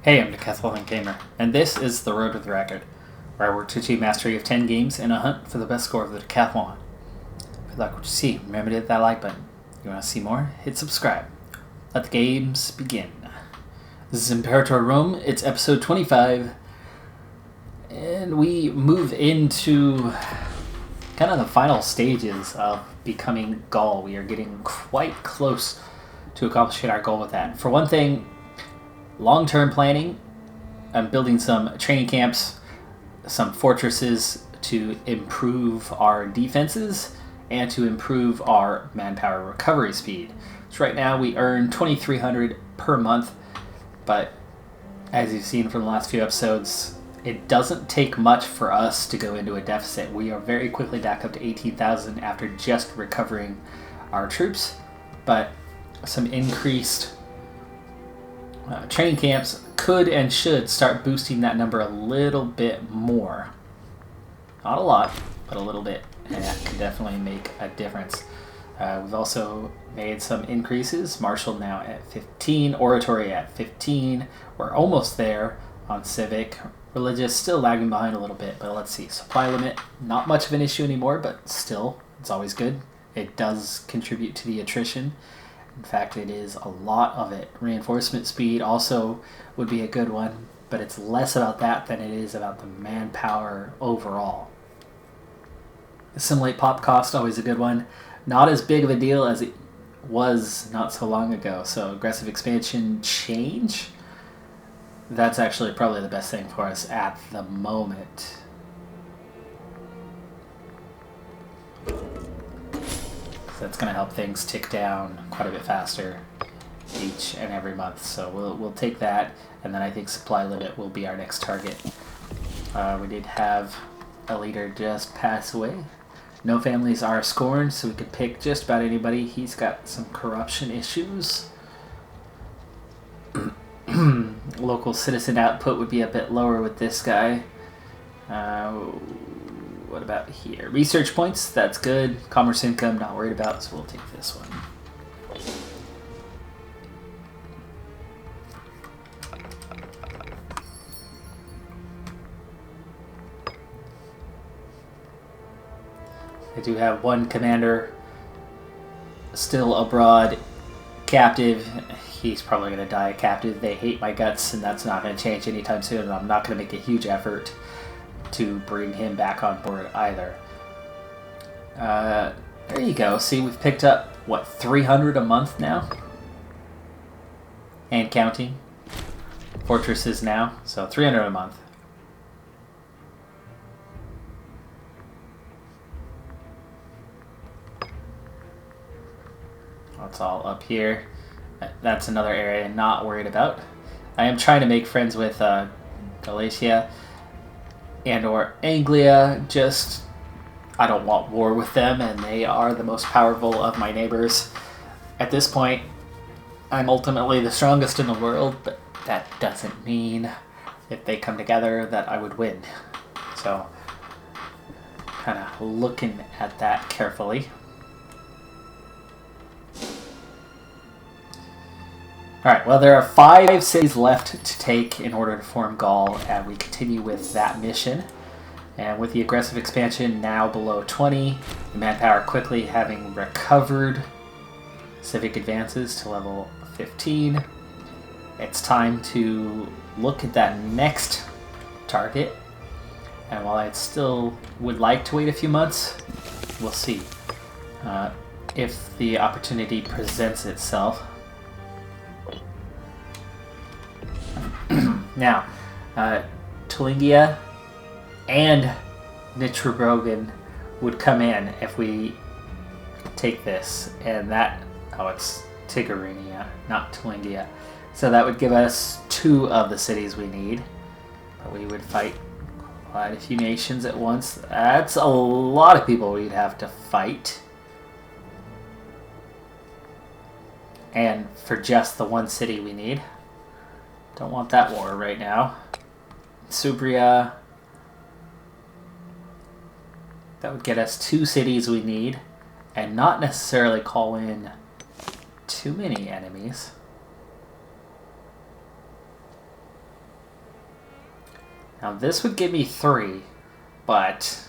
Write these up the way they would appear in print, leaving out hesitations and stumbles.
Hey, I'm Decathlon Gamer, and this is The Road to the Record, where I work to achieve mastery of 10 games in a hunt for the best score of the Decathlon. If you like what you see, remember to hit that like button. If you want to see more, hit subscribe. Let the games begin. This is Imperator Rome, it's episode 25, and we move into kind of the final stages of becoming Gaul. We are getting quite close to accomplishing our goal with that. For one thing, long-term planning, I'm building some training camps, some fortresses to improve our defenses and to improve our manpower recovery speed. So right now we earn 2,300 per month, but as you've seen from the last few episodes, it doesn't take much for us to go into a deficit. We are very quickly back up to 18,000 after just recovering our troops, but some increased training camps could and should start boosting that number a little bit more. Not a lot, but a little bit, and that can definitely make a difference. We've also made some increases. Martial now at 15, Oratory at 15. We're almost there on Civic. Religious still lagging behind a little bit, but let's see. Supply limit, not much of an issue anymore, but still, it's always good. It does contribute to the attrition. In fact, it is a lot of it. Reinforcement speed also would be a good one, but it's less about that than it is about the manpower overall. Assimilate pop cost, always a good one. Not as big of a deal as it was not so long ago. So aggressive expansion change, that's actually probably the best thing for us at the moment. That's going to help things tick down quite a bit faster each and every month. So we'll take that, and then I think supply limit will be our next target. We did have a leader just pass away. No families are scorned, so we could pick just about anybody. He's got some corruption issues. Local citizen output would be a bit lower with this guy. What about here? Research points, that's good. Commerce income, not worried about, so we'll take this one. I do have one commander still abroad, captive. He's probably going to die captive. They hate my guts, and that's not going to change anytime soon, and I'm not going to make a huge effort to bring him back on board either. There you go. See, we've picked up, what, 300 a month now? And counting. Fortresses now, so 300 a month. That's all up here. That's another area not worried about. I am trying to make friends with Galatia and or Anglia. Just, I don't want war with them, and they are the most powerful of my neighbors. At this point, I'm ultimately the strongest in the world, but that doesn't mean if they come together that I would win. So, kind of looking at that carefully. Alright, well, there are 5 cities left to take in order to form Gaul, and we continue with that mission. And with the aggressive expansion now below 20, the manpower quickly having recovered, civic advances to level 15, it's time to look at that next target. And while I still would like to wait a few months, we'll see if the opportunity presents itself. Now, Tulingia and Nitrobrogan would come in if we take this, and that, it's Tigurinia, not Tulingia. So that would give us 2 of the cities we need, but we would fight quite a few nations at once. That's a lot of people we'd have to fight. And for just the 1 city we need. Don't want that war right now. Subria. That would get us 2 cities we need, and not necessarily call in too many enemies. Now this would give me 3, but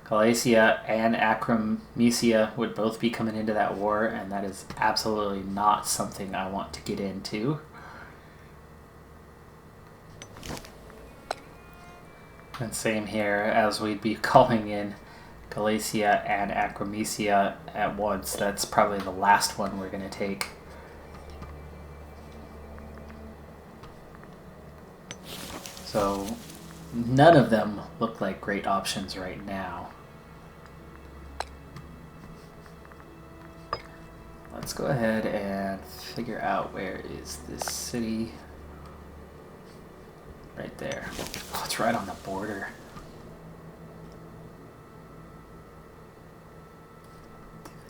Galatia and Acromesia would both be coming into that war, and that is absolutely not something I want to get into. And same here, as we'd be calling in Galatia and Acromesia at once. That's probably the last one we're going to take. So none of them look like great options right now. Let's go ahead and figure out where is this city. Right there. Oh, it's right on the border.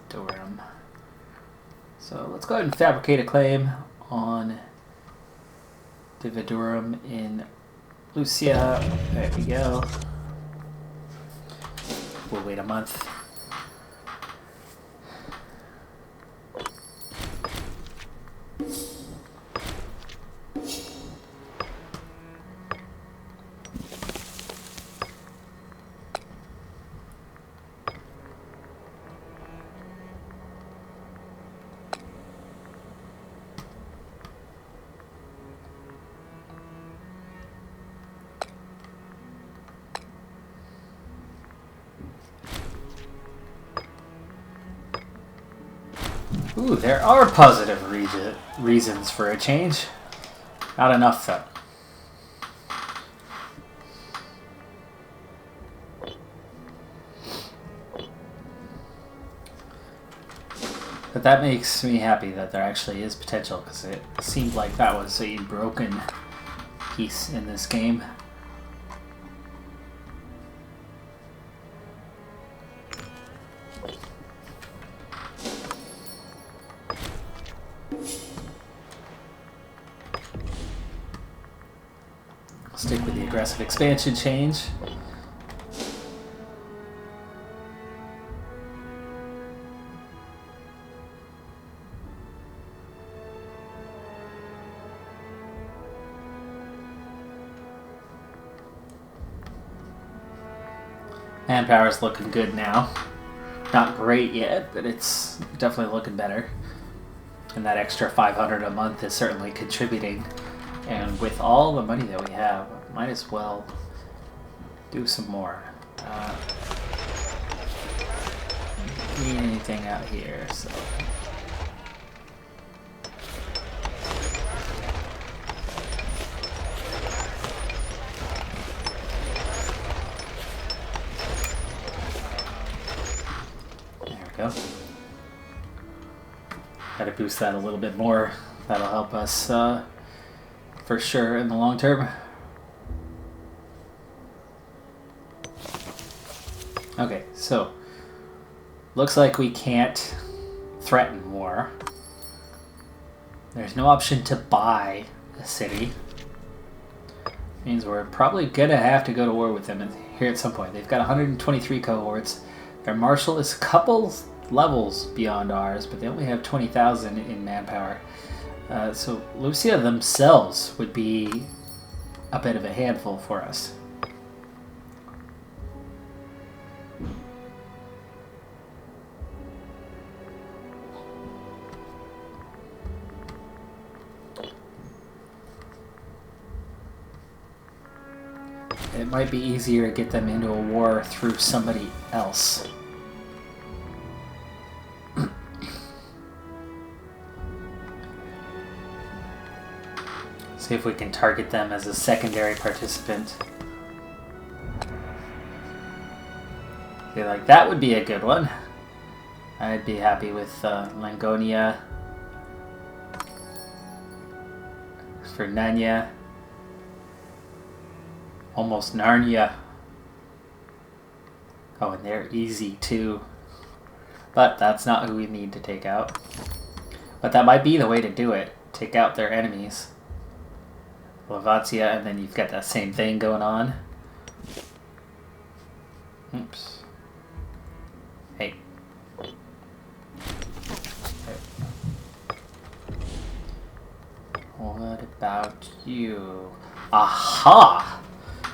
Durham. So let's go ahead and fabricate a claim on Dividurum in Lucia. There we go. We'll wait a month. Ooh, there are positive reasons for a change. Not enough, though. But that makes me happy that there actually is potential, because it seemed like that was a broken piece in this game. Stick with the aggressive expansion change. Manpower's looking good now. Not great yet, but it's definitely looking better. And that extra 500 a month is certainly contributing. And with all the money that we have, might as well do some more. Need anything out here, so. There we go. Gotta boost that a little bit more. That'll help us for sure in the long term. Okay, so looks like we can't threaten war. There's no option to buy a city. Means we're probably gonna have to go to war with them here at some point. They've got 123 cohorts. Their marshal is a couple levels beyond ours, but they only have 20,000 in manpower. So Lucia themselves would be a bit of a handful for us. It might be easier to get them into a war through somebody else. See if we can target them as a secondary participant. Feel like that would be a good one. I'd be happy with Langonia, Fernania, almost Narnia. Oh, and they're easy too. But that's not who we need to take out. But that might be the way to do it. Take out their enemies. Lavatia, and then you've got that same thing going on. Oops. Hey. What about you? Aha!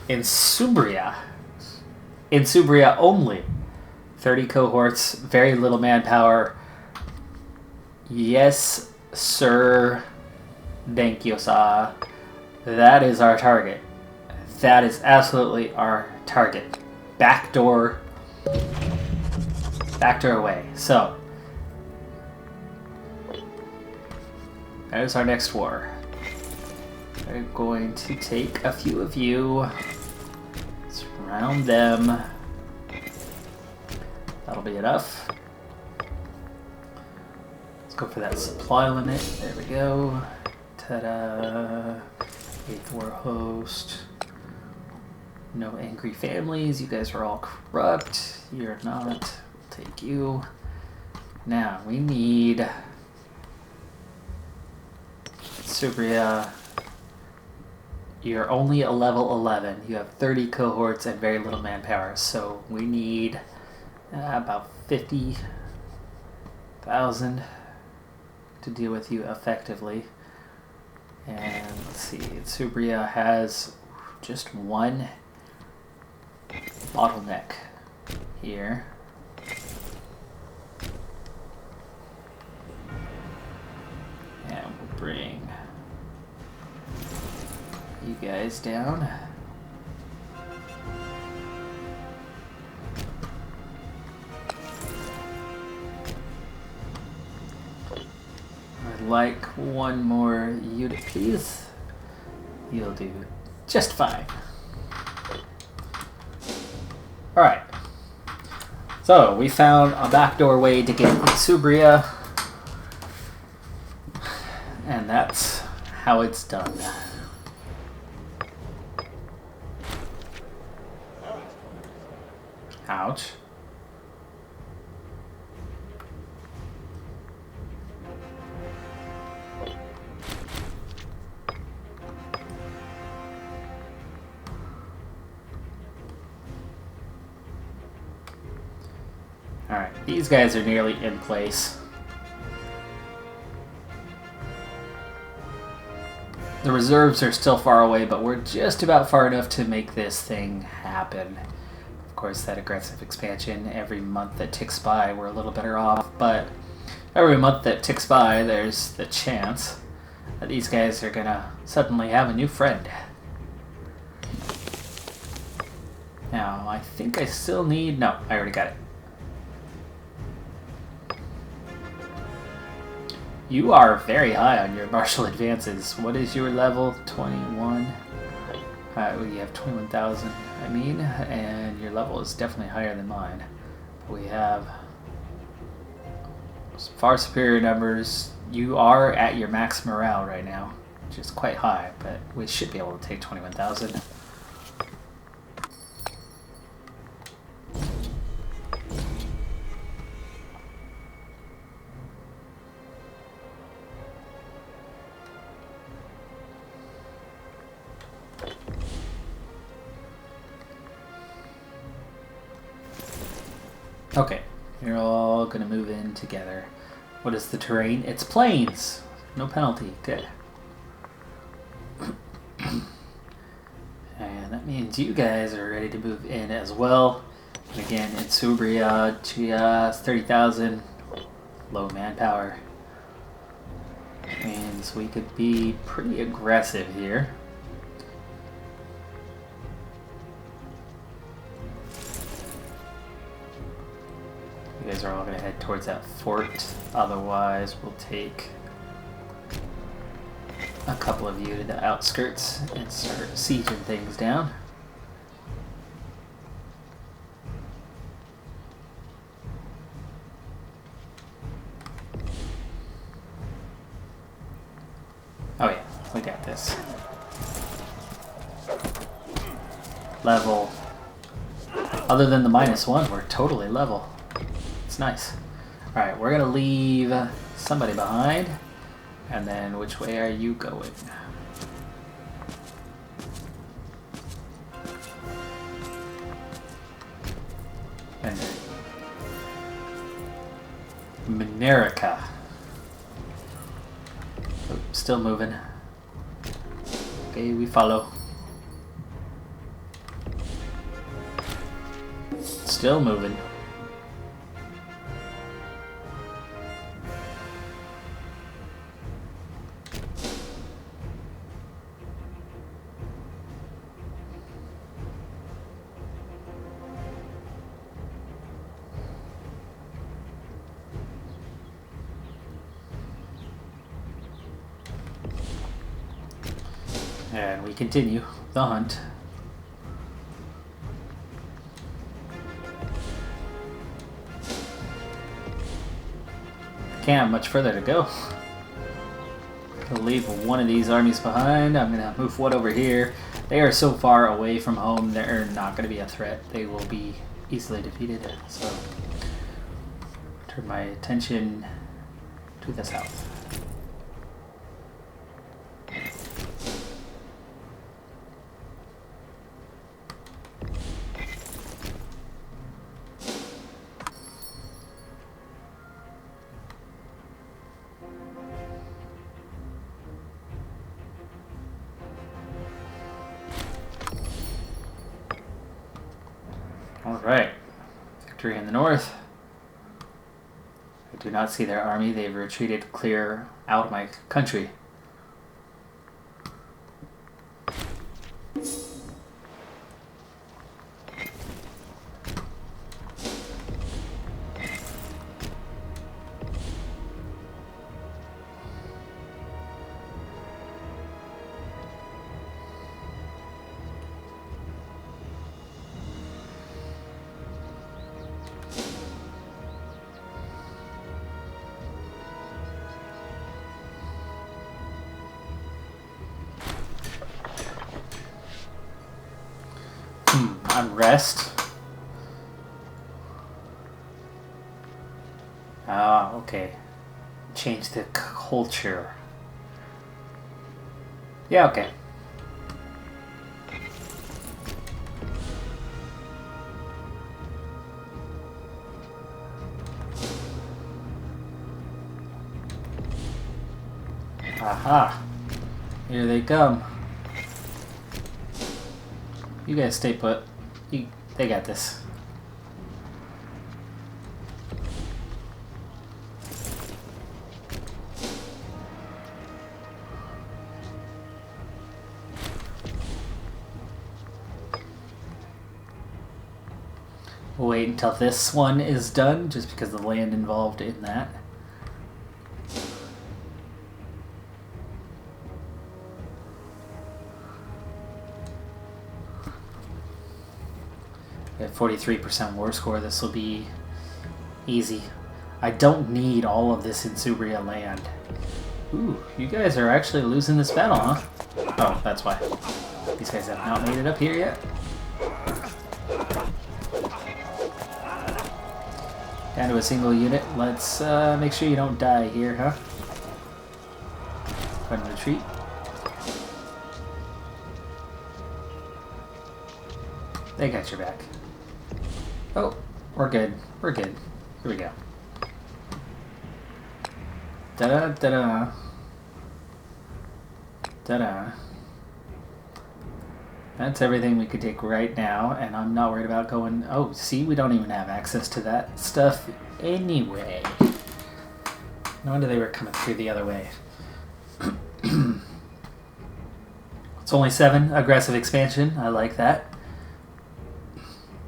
in Subria. In Subria only. 30 cohorts, very little manpower. Yes, sir. Thank you, sir. That is our target. That is absolutely our target. Backdoor away. So, that is our next war. We're going to take a few of you, surround them. That'll be enough. Let's go for that supply limit. There we go. Ta-da. 8th war host. No angry families. You guys are all corrupt. You're not. We'll take you. Now, we need Subria. You're only a level 11. You have 30 cohorts and very little manpower. So we need about 50,000 to deal with you effectively. And let's see, Subria has just one bottleneck here. And we'll bring you guys down. I'd like one more unit, please. You'll do just fine. Alright. So, we found a backdoor way to get Subria. And that's how it's done. Ouch. Alright, these guys are nearly in place. The reserves are still far away, but we're just about far enough to make this thing happen. Of course, that aggressive expansion, every month that ticks by, we're a little better off, but every month that ticks by, there's the chance that these guys are gonna suddenly have a new friend. Now, I think I still need... No, I already got it. You are very high on your martial advances. What is your level? 21? You have 21,000, I mean, and your level is definitely higher than mine. We have far superior numbers. You are at your max morale right now, which is quite high, but we should be able to take 21,000. Okay, you're all gonna move in together. What is the terrain? It's plains! No penalty. Good. And that means you guys are ready to move in as well. And again, in Subria, just 30,000. Low manpower. Means we could be pretty aggressive here. You guys are all going to head towards that fort. Otherwise, we'll take a couple of you to the outskirts and start sieging things down. Oh yeah, we got this. Level. Other than the -1, we're totally level. It's nice. Alright, we're gonna leave somebody behind. And then which way are you going? And Minerica. Oh, still moving. Okay, we follow. still moving. And we continue the hunt. Can't have much further to go. I'll leave one of these armies behind. I'm gonna move one over here. They are so far away from home, they're not gonna be a threat. They will be easily defeated. So turn my attention to the south. Alright, victory in the north. I do not see their army. They've retreated clear out of my country. Unrest. Ah, okay. Change the culture. Yeah, okay. Aha. Here they come. You guys stay put. They got this. We'll wait until this one is done, just because of the land involved in that. We have 43% war score. This will be easy. I don't need all of this Insubria land. Ooh, you guys are actually losing this battle, huh? Oh, that's why. These guys have not made it up here yet. Down to a single unit. Let's make sure you don't die here, huh? Go ahead and retreat. They got your back. Oh, we're good. We're good. Here we go. Da-da, da-da. Da-da. That's everything we could take right now, and I'm not worried about going... Oh, see, we don't even have access to that stuff anyway. No wonder they were coming through the other way. It's only 7. Aggressive expansion. I like that.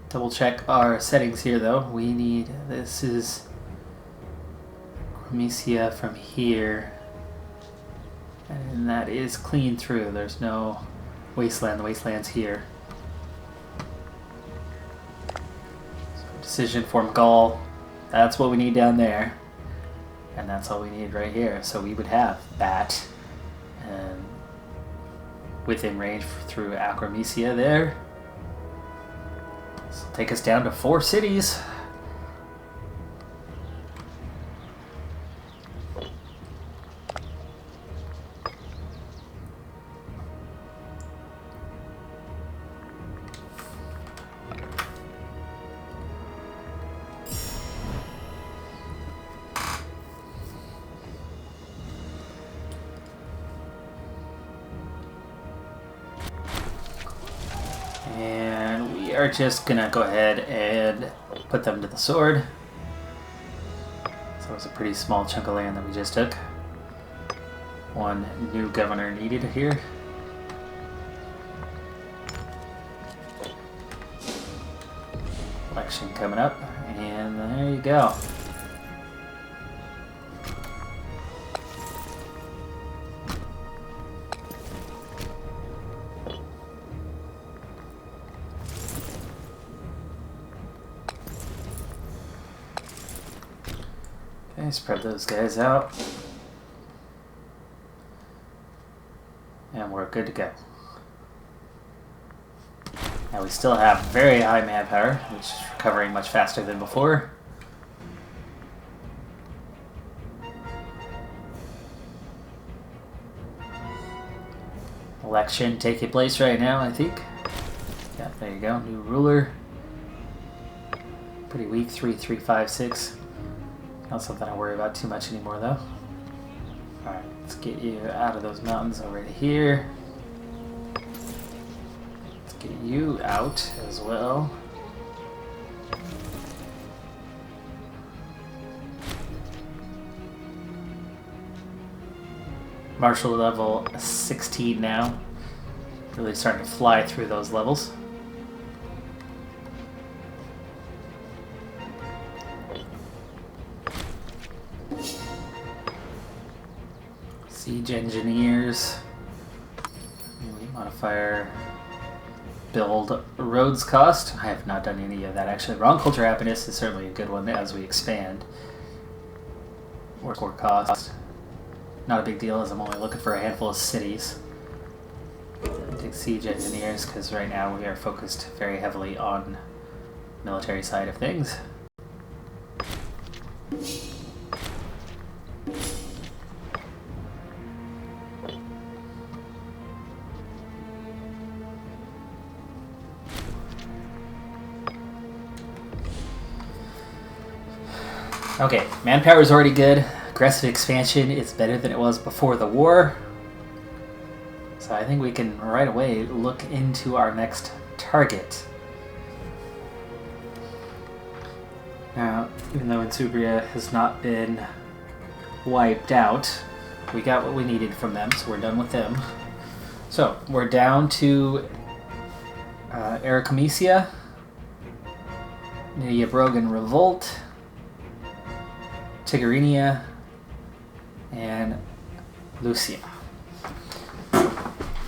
Double check our settings here, though. We need... This is... Chromesia from here. And that is clean through. There's no... Wasteland. The wasteland's here. So decision form Gaul. That's what we need down there. And that's all we need right here. So we would have that. And within range through Acromesia there. This will take us down to 4 cities. And we are just gonna go ahead and put them to the sword. So it was a pretty small chunk of land that we just took. One new governor needed here. Election coming up, and there you go. Okay, spread those guys out. And we're good to go. Now we still have very high manpower, which is recovering much faster than before. Election taking place right now, I think. Yeah, there you go. New ruler. Pretty weak, 3, 3, 5, 6. Not something I worry about too much anymore, though. Alright, let's get you out of those mountains over to here. Let's get you out as well. Martial level 16 now. Really starting to fly through those levels. Siege engineers. Modifier. Build roads cost. I have not done any of that actually. Wrong culture happiness is certainly a good one as we expand. War cost. Not a big deal as I'm only looking for a handful of cities. Take siege engineers because right now we are focused very heavily on military side of things. Okay, manpower is already good. Aggressive expansion is better than it was before the war. So I think we can right away look into our next target. Now, even though Insubria has not been wiped out, we got what we needed from them, so we're done with them. So, we're down to Aracomesia, Nydia Brogan Revolt, Tigrinia, and Lucia.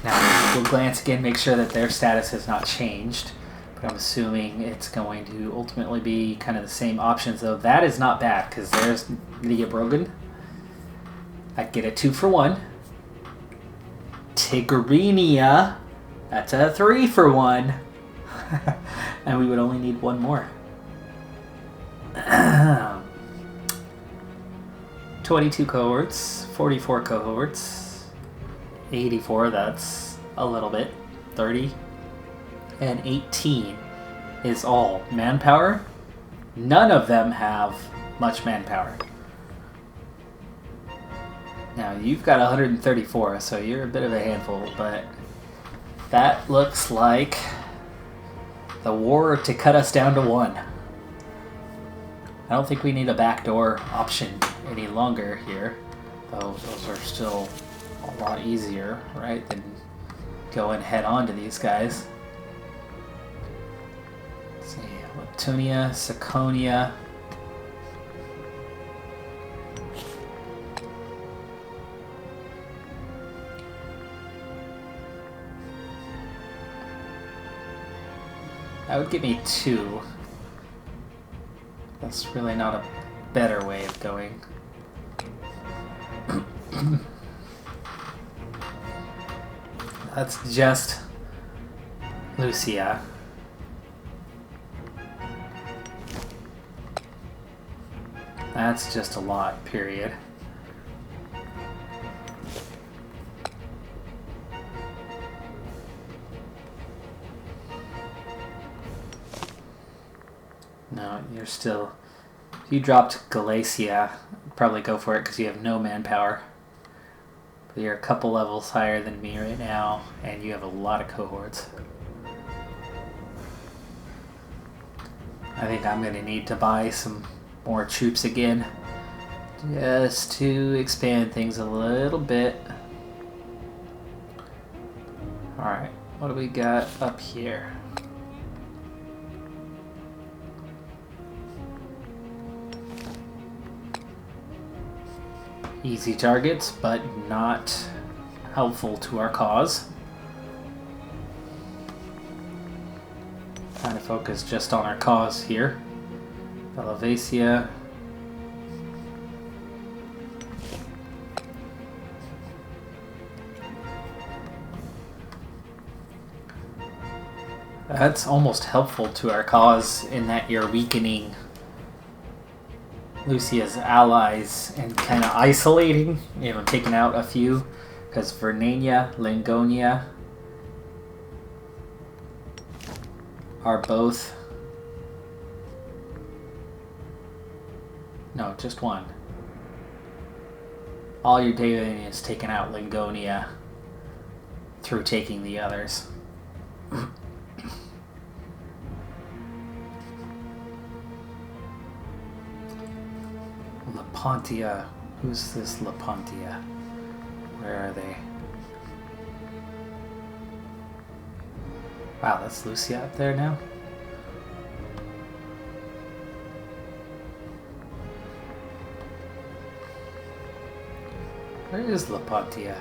Now, we'll glance again, make sure that their status has not changed, but I'm assuming it's going to ultimately be kind of the same options, though that is not bad, because there's Nydia Brogan. I get a 2-for-1. Tigrinia, that's a 3-for-1. And we would only need one more. 22 cohorts, 44 cohorts, 84, that's a little bit, 30, and 18 is all manpower. None of them have much manpower. Now, you've got 134, so you're a bit of a handful, but that looks like the war to cut us down to 1. I don't think we need a backdoor option any longer here, though those are still a lot easier, right, than going head on to these guys. Let's see, Latunia, Saconia. That would give me 2. That's really not a better way of going. That's just Lucia. That's just a lot, period. No, you're still... If you dropped Galacia, I'd probably go for it because you have no manpower. But you're a couple levels higher than me right now, and you have a lot of cohorts. I think I'm going to need to buy some more troops again, just to expand things a little bit. Alright, what do we got up here? Easy targets, but not helpful to our cause. Trying to focus just on our cause here. Belavacia. That's almost helpful to our cause in that you're weakening Lucia's allies and kind of isolating, taking out a few, because Vernania, Lingonia are both... No, just one. All you're doing is taking out Lingonia through taking the others. Lepontia. Who's this Lepontia? Where are they? Wow, that's Lucia up there now? Where is Lepontia?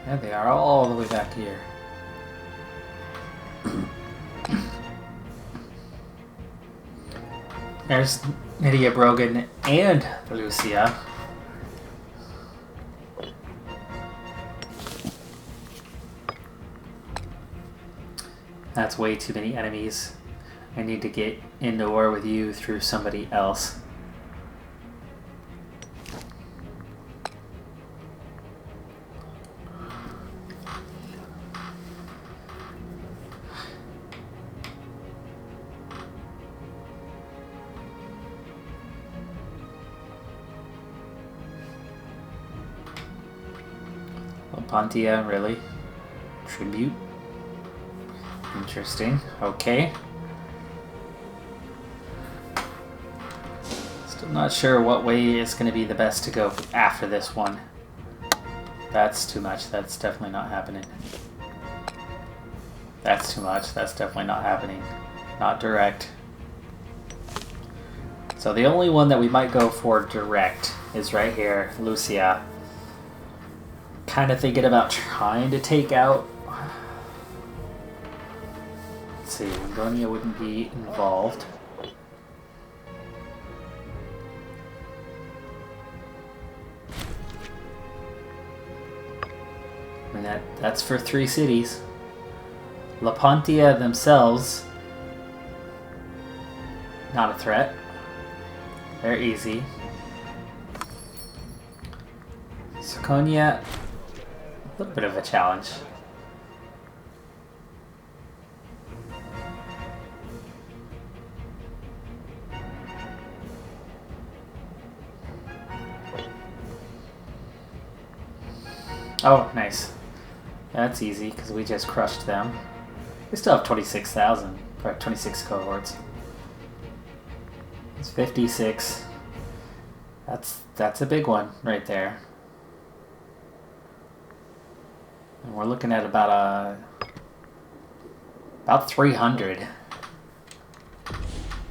There they are, all the way back here. There's Nydia Brogan and Lucia. That's way too many enemies. I need to get into war with you through somebody else. Lepontia, really? Tribute? Interesting. Okay. Still not sure what way is going to be the best to go after this one. That's too much. That's definitely not happening. That's too much. That's definitely not happening. Not direct. So the only one that we might go for direct is right here, Lucia. Kind of thinking about trying to take out... Let's see, Lingonia wouldn't be involved. I mean, that's for 3 cities. Lepontia themselves, not a threat. They're easy. Sarconia, a little bit of a challenge. Oh, nice. That's easy, because we just crushed them. We still have 26,000, or 26 cohorts. It's 56. That's a big one right there. And we're looking at about 300.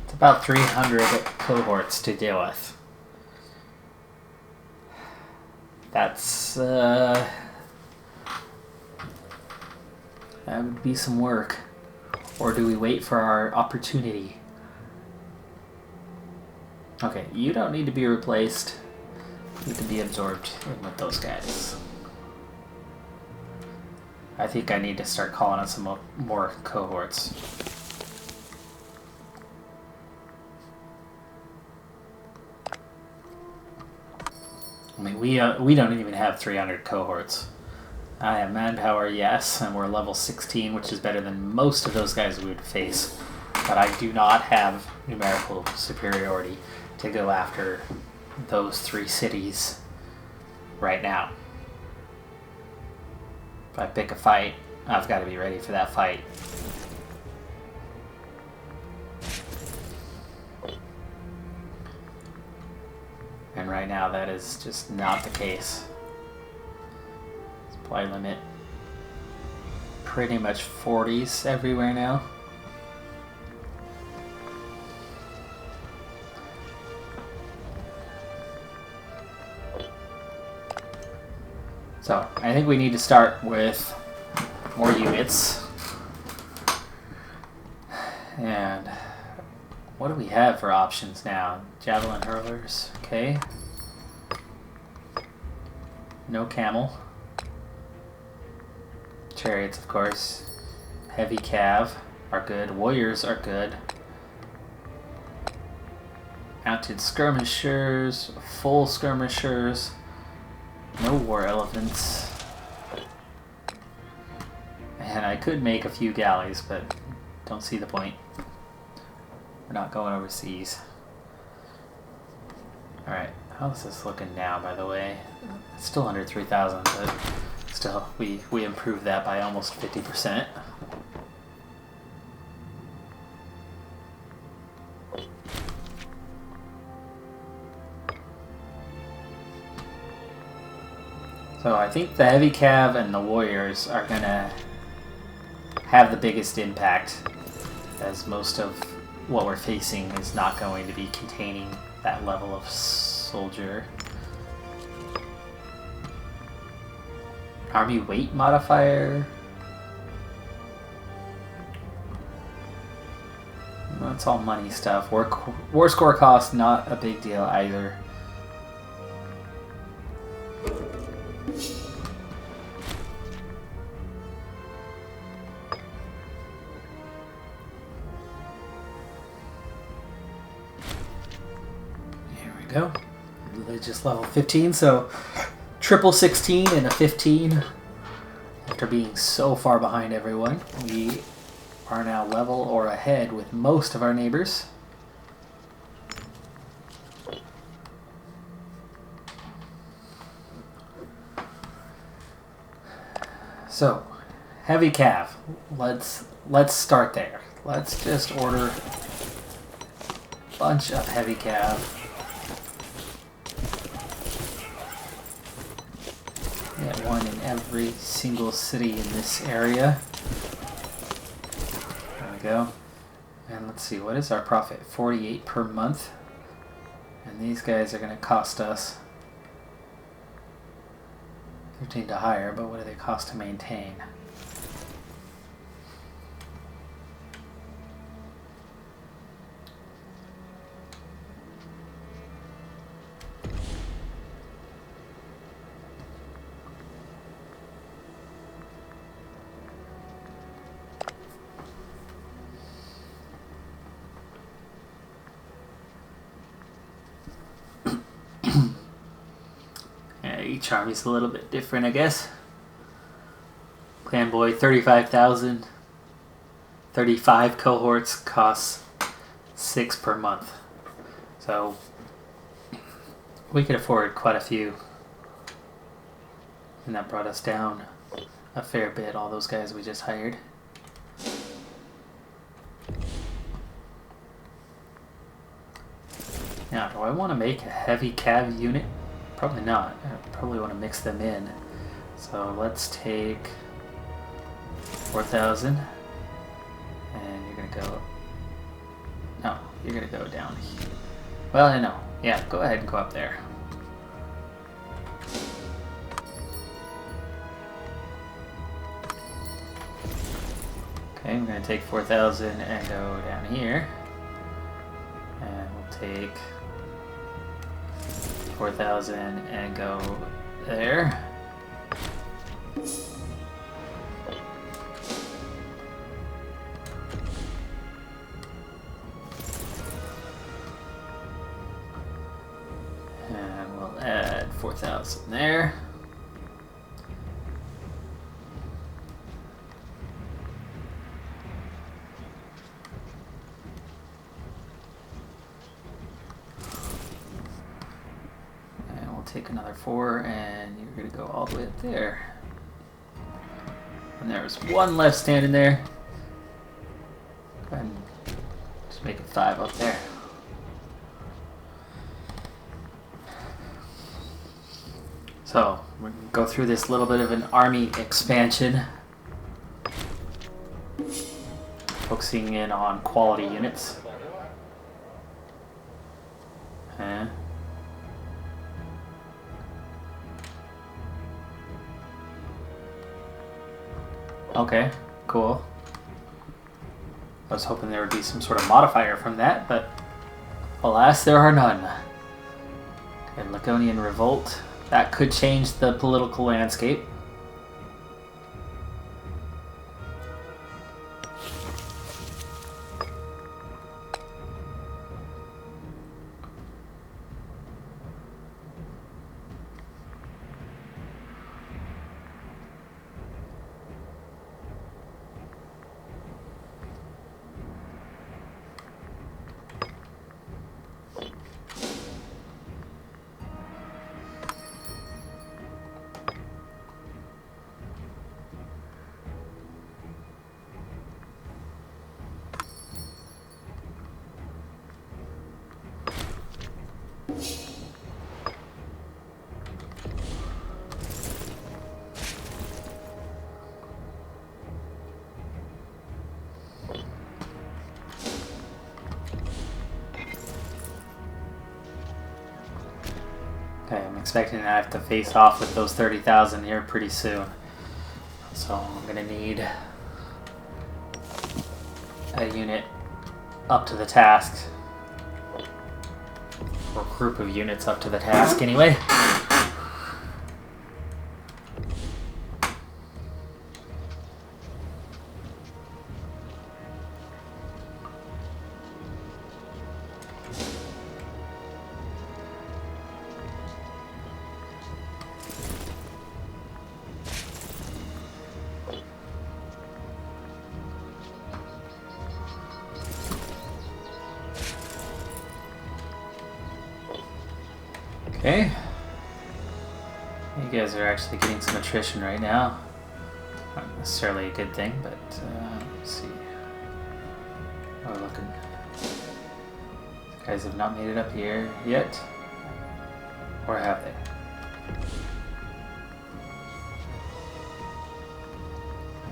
It's about 300 cohorts to deal with. That's that would be some work. Or do we wait for our opportunity? Okay, you don't need to be replaced. You need to be absorbed in with those guys. I think I need to start calling on some more cohorts. I mean, we don't even have 300 cohorts. I have manpower, yes, and we're level 16, which is better than most of those guys we would face. But I do not have numerical superiority to go after those 3 cities right now. If I pick a fight, I've got to be ready for that fight. right now, that is just not the case. Supply limit pretty much 40s everywhere now. So I think we need to start with more units. And what do we have for options now? Javelin hurlers, okay. No camel. Chariots, of course. Heavy cav are good. Warriors are good. Mounted skirmishers, full skirmishers. No war elephants. And I could make a few galleys, but don't see the point. We're not going overseas. Alright, how's this looking now, by the way? It's still under 3,000, but still, we improved that by almost 50%. So I think the heavy cav and the warriors are gonna have the biggest impact, as most of what we're facing is not going to be containing that level of soldier. Army weight modifier. That's all money stuff. War score cost, not a big deal either. Go. Religious level 15, so triple 16 and a 15. After being so far behind everyone, we are now level or ahead with most of our neighbors. So, heavy cav. Let's start there. Let's just order a bunch of heavy cav. Get one in every single city in this area. There we go. And let's see, what is our profit? 48 per month. And these guys are going to cost us 15 to hire, but what do they cost to maintain? Each army's a little bit different, I guess. Clan Boy, 35,000. 35 cohorts costs 6 per month. So we could afford quite a few. And that brought us down a fair bit, all those guys we just hired. Now, do I want to make a heavy cav unit? Probably not. I probably want to mix them in. So let's take 4,000. And you're going to go... No, you're going to go down here. Well, I know. Yeah, go ahead and go up there. Okay, I'm going to take 4,000 and go down here. And we'll take 4,000 and go there. And we'll add 4,000 there. Take another 4, and you're going to go all the way up there. And there's one left standing there. Go ahead and just make it 5 up there. So we're going to go through this little bit of an army expansion, focusing in on quality units. Okay, cool. I was hoping there would be some sort of modifier from that, but alas, there are none. And Laconian Revolt, that could change the political landscape. Okay, I'm expecting to have to face off with those 30,000 here pretty soon. So I'm going to need a unit up to the task. Or a group of units up to the task anyway. Okay. You guys are actually getting some attrition right now. Not necessarily a good thing, but let's see. Oh, looking. These guys have not made it up here yet. Or have they?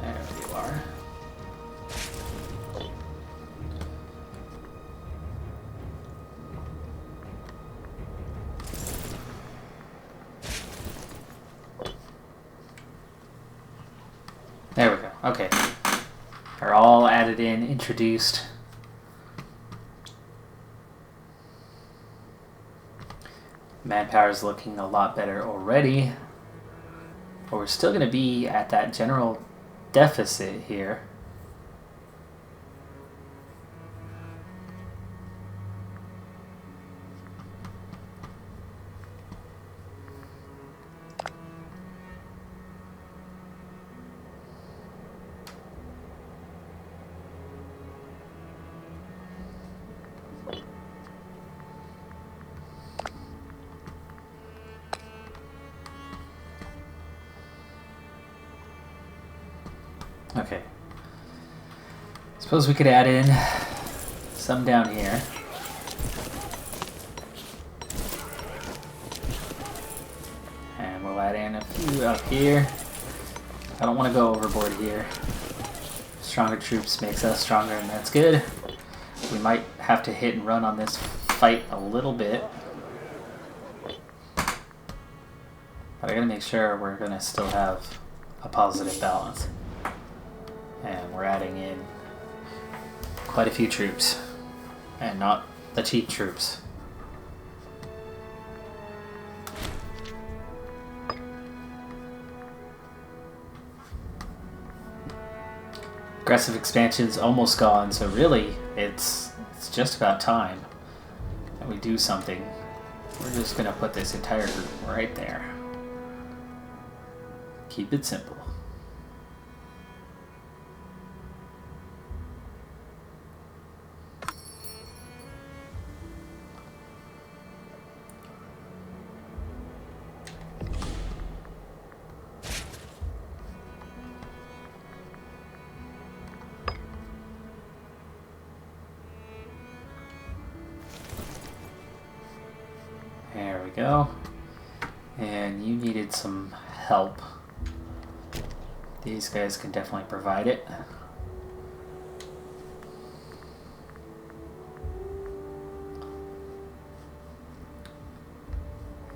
There you are. There we go. Okay. They're all added in, introduced. Manpower is looking a lot better already. But we're still going to be at that general deficit here. Okay. Suppose we could add in some down here. And we'll add in a few up here. I don't want to go overboard here. Stronger troops makes us stronger, and that's good. We might have to hit and run on this fight a little bit. But I gotta make sure we're gonna still have a positive balance. And we're adding in quite a few troops. And not the cheap troops. Aggressive expansion's almost gone, so really it's just about time that we do something. We're just gonna put this entire group right there. Keep it simple. There we go. And you needed some help, these guys can definitely provide it.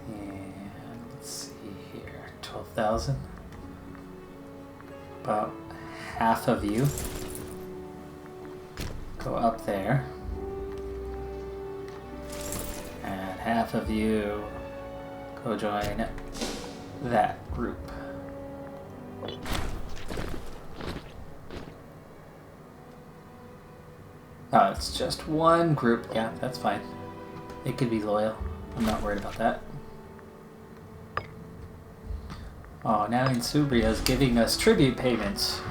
And let's see here, 12,000. About half of you go up there, and half of you go join that group. Oh, it's just one group. Yeah, that's fine. It could be loyal. I'm not worried about that. Oh, now Insubria is giving us tribute payments.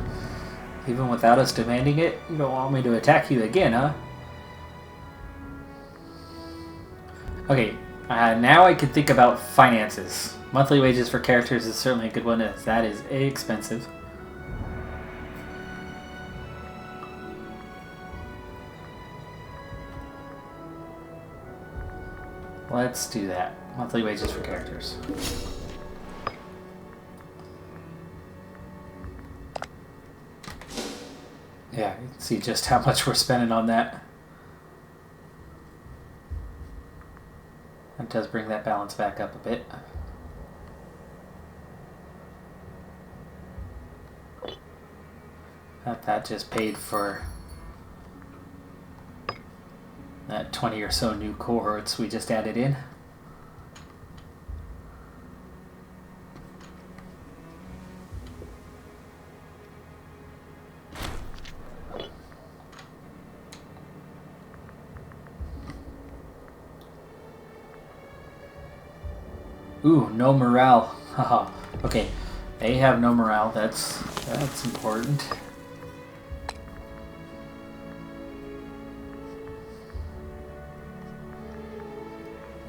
Even without us demanding it? You don't want me to attack you again, huh? Okay, now I can think about finances. Monthly wages for characters is certainly a good one, as that is expensive. Let's do that. Monthly wages for characters. Yeah, you can see just how much we're spending on that. That does bring that balance back up a bit. That just paid for that 20 or so new cohorts we just added in. Ooh, no morale. Haha. Okay, they have no morale. That's important.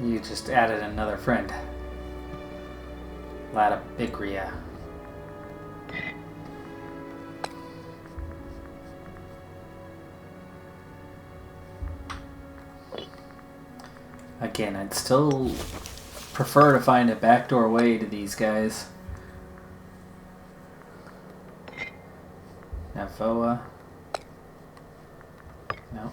You just added another friend. Latibigria. Again, I'd still prefer to find a backdoor way to these guys. Navoa. No.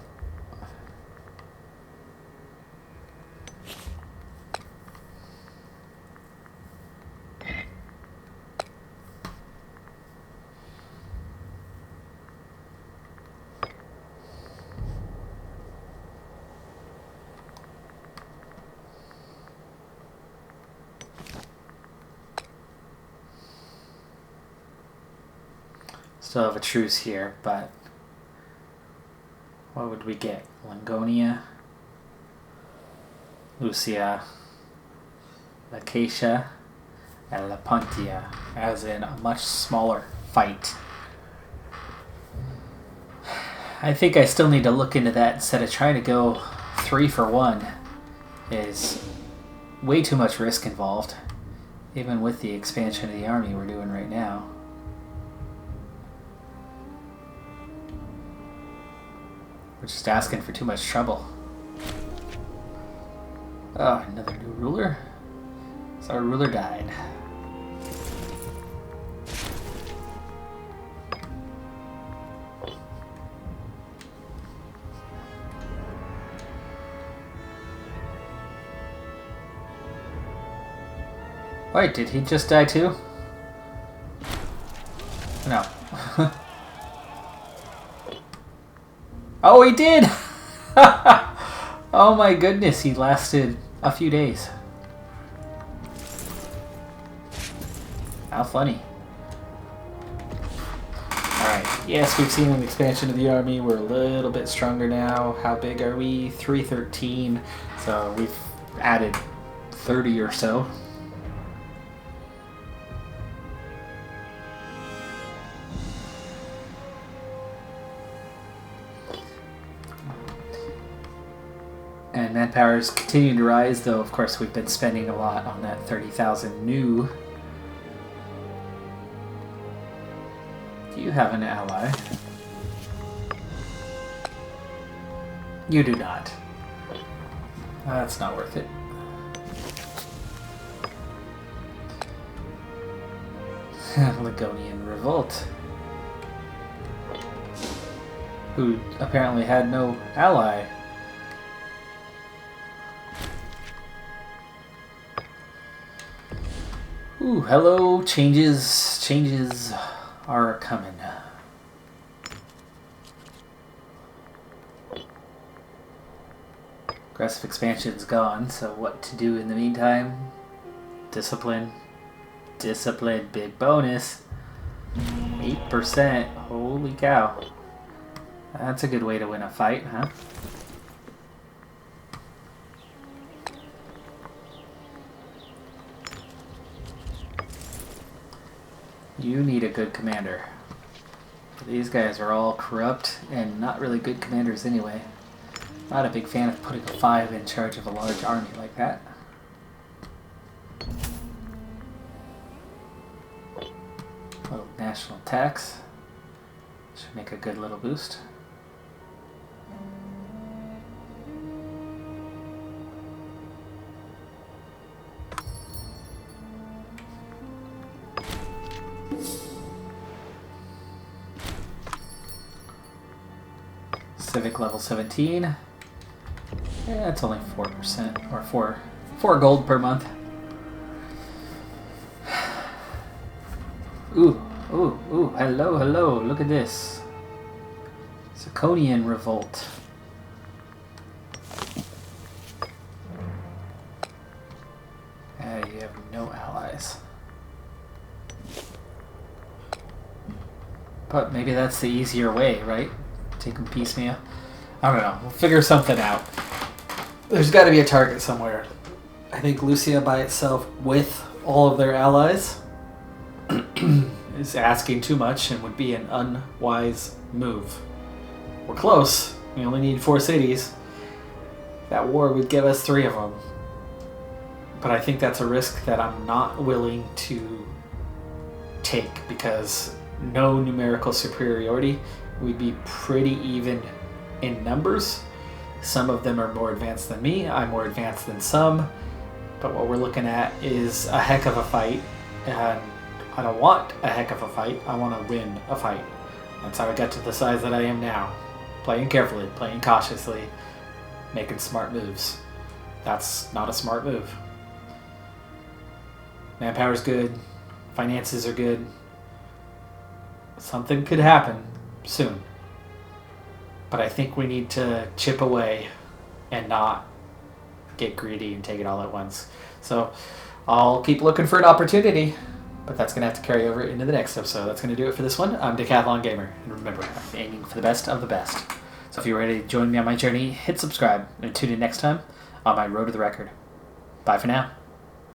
Still have a truce here, but what would we get? Langonia, Lucia, Lacacia, and Lapontia, as in a much smaller fight. I think I still need to look into that instead of trying to go 3 for 1. Is way too much risk involved, even with the expansion of the army we're doing right now. We're just asking for too much trouble. Oh, another new ruler? So our ruler died. Wait, did he just die too? No. Oh, he did! Oh my goodness, he lasted a few days. How funny. Alright, yes, we've seen an expansion of the army. We're a little bit stronger now. How big are we? 313. So we've added 30 or so. And manpower is continuing to rise, though of course we've been spending a lot on that 30,000 new. Do you have an ally? You do not. That's not worth it. Ligonian Revolt, who apparently had no ally. Ooh, hello, changes are coming. Aggressive expansion's gone, so what to do in the meantime? Discipline. Discipline, big bonus. 8%, holy cow. That's a good way to win a fight, huh? You need a good commander. These guys are all corrupt and not really good commanders anyway. Not a big fan of putting a 5 in charge of a large army like that. Little national tax. Should make a good little boost. Civic level 17. Yeah, it's only 4% or 4 gold per month. Ooh, ooh, ooh, hello, look at this. Zirconian Revolt. You have no allies. But maybe that's the easier way, right? Take them piecemeal. I don't know. We'll figure something out. There's got to be a target somewhere. I think Lucia by itself, with all of their allies, is asking too much and would be an unwise move. We're close. We only need 4 cities. That war would give us 3 of them. But I think that's a risk that I'm not willing to take because no numerical superiority. We'd be pretty even in numbers. Some of them are more advanced than me. I'm more advanced than some. But what we're looking at is a heck of a fight. And I don't want a heck of a fight. I want to win a fight. That's how I got to the size that I am now. Playing carefully, playing cautiously, making smart moves. That's not a smart move. Manpower's good. Finances are good. Something could happen soon. But I think we need to chip away and not get greedy and take it all at once. So I'll keep looking for an opportunity, but that's going to have to carry over into the next episode. That's going to do it for this one. I'm Decathlon Gamer, and remember, I'm aiming for the best of the best. So if you're ready to join me on my journey, hit subscribe and tune in next time on my Road to the Record. Bye for now.